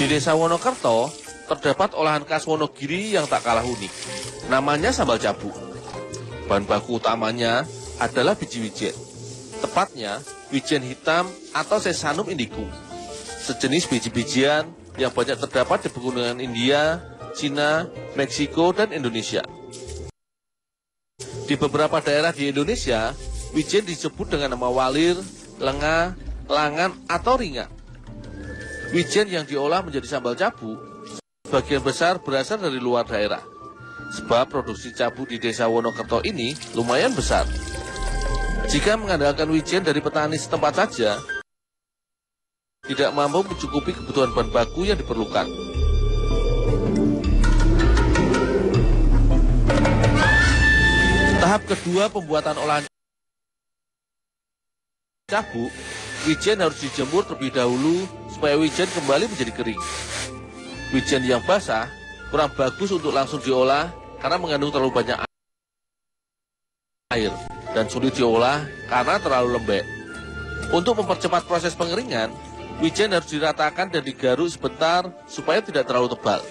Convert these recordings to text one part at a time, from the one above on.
Di Desa Wonokerto, terdapat olahan khas Wonogiri yang tak kalah unik. Namanya sambal cabu. Bahan baku utamanya adalah biji wijen. Tepatnya, wijen hitam atau Sesanum indigo. Sejenis biji-bijian yang banyak terdapat di pegunungan India, Cina, Meksiko, dan Indonesia. Di beberapa daerah di Indonesia, wijen disebut dengan nama walir, lenga, langan, atau ringa. Wijen yang diolah menjadi sambal cabu, sebagian besar berasal dari luar daerah. Sebab produksi cabu di Desa Wonokerto ini lumayan besar. Jika mengandalkan wijen dari petani setempat saja, tidak mampu mencukupi kebutuhan bahan baku yang diperlukan. Tahap kedua pembuatan olahan cabu, wijen harus dijemur terlebih dahulu supaya wijen kembali menjadi kering. Wijen yang basah kurang bagus untuk langsung diolah karena mengandung terlalu banyak air dan sulit diolah karena terlalu lembek. Untuk mempercepat proses pengeringan, wijen harus diratakan dan digaruk sebentar supaya tidak terlalu tebal.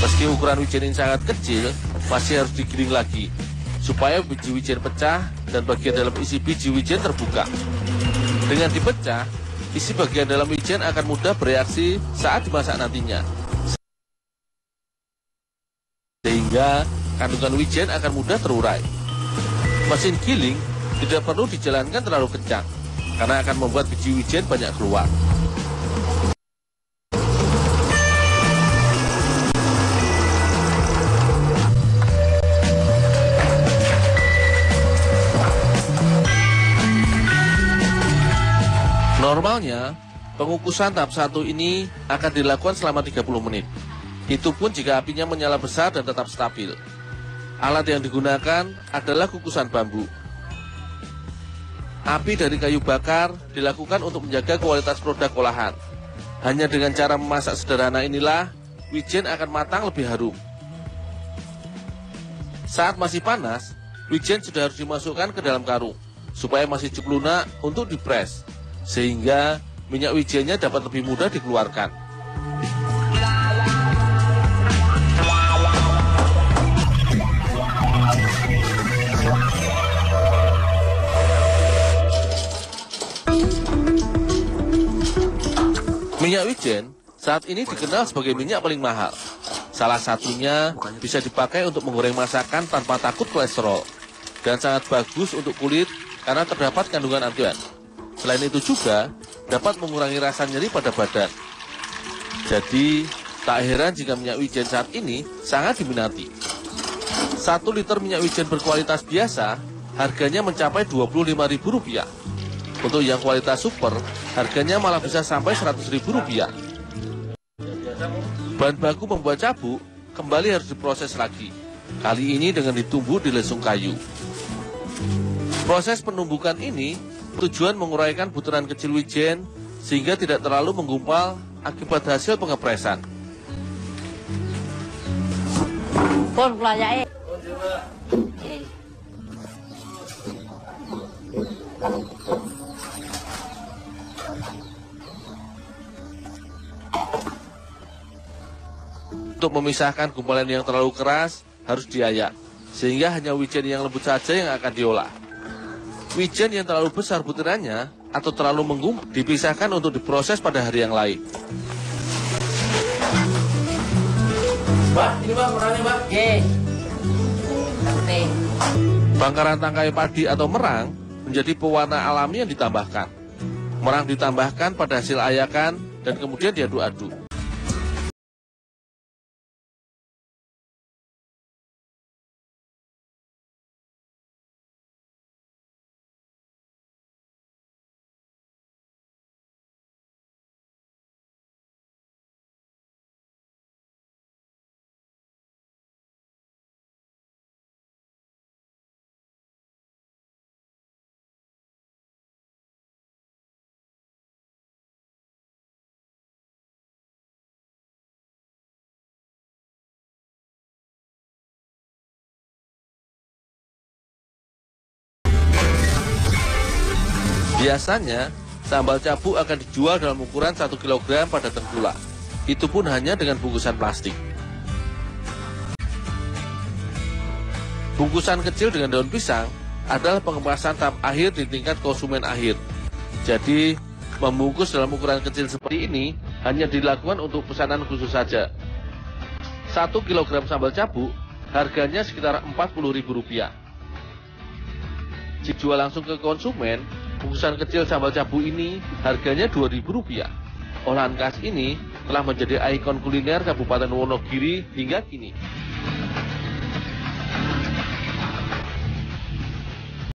Meski ukuran wijen ini sangat kecil, masih harus digiling lagi, supaya biji wijen pecah dan bagian dalam isi biji wijen terbuka. Dengan dipecah, isi bagian dalam wijen akan mudah bereaksi saat dimasak nantinya. Sehingga kandungan wijen akan mudah terurai. Mesin giling tidak perlu dijalankan terlalu kencang, karena akan membuat biji wijen banyak keluar. Normalnya, pengukusan tahap 1 ini akan dilakukan selama 30 menit. Itu pun jika apinya menyala besar dan tetap stabil. Alat yang digunakan adalah kukusan bambu. Api dari kayu bakar dilakukan untuk menjaga kualitas produk olahan. Hanya dengan cara memasak sederhana inilah, wijen akan matang lebih harum. Saat masih panas, wijen sudah harus dimasukkan ke dalam karung, supaya masih cukup lunak untuk dipres, sehingga minyak wijennya dapat lebih mudah dikeluarkan. Minyak wijen saat ini dikenal sebagai minyak paling mahal. Salah satunya bisa dipakai untuk menggoreng masakan tanpa takut kolesterol, dan sangat bagus untuk kulit karena terdapat kandungan antioksidan. Selain itu juga dapat mengurangi rasa nyeri pada badan. Jadi, tak heran jika minyak wijen saat ini sangat diminati. 1 liter minyak wijen berkualitas biasa harganya mencapai Rp25.000. Untuk yang kualitas super, harganya malah bisa sampai Rp100.000. Bahan baku membuat cabu kembali harus diproses lagi. Kali ini dengan ditumbuk di lesung kayu. Proses penumbukan ini tujuan menguraikan butiran kecil wijen sehingga tidak terlalu menggumpal akibat hasil pengepresan. Pun pelayake. Untuk memisahkan gumpalan yang terlalu keras harus diayak, sehingga hanya wijen yang lembut saja yang akan diolah. Wijen yang terlalu besar butirannya atau terlalu menggumpal dipisahkan untuk diproses pada hari yang lain. Mbak, ini Mbak, merahnya Mbak. Oke. Penting. Bangkaran tangkai padi atau merang menjadi pewarna alami yang ditambahkan. Merang ditambahkan pada hasil ayakan dan kemudian diaduk-aduk. Biasanya, sambal cabu akan dijual dalam ukuran 1 kg pada tengkulak. Itu pun hanya dengan bungkusan plastik. Bungkusan kecil dengan daun pisang adalah pengemasan tahap akhir di tingkat konsumen akhir. Jadi, membungkus dalam ukuran kecil seperti ini hanya dilakukan untuk pesanan khusus saja. 1 kg sambal cabu harganya sekitar Rp40.000. Jika jual langsung ke konsumen, bungkusan kecil sambal cabu ini harganya Rp2.000. Olahan khas ini telah menjadi ikon kuliner Kabupaten Wonogiri hingga kini.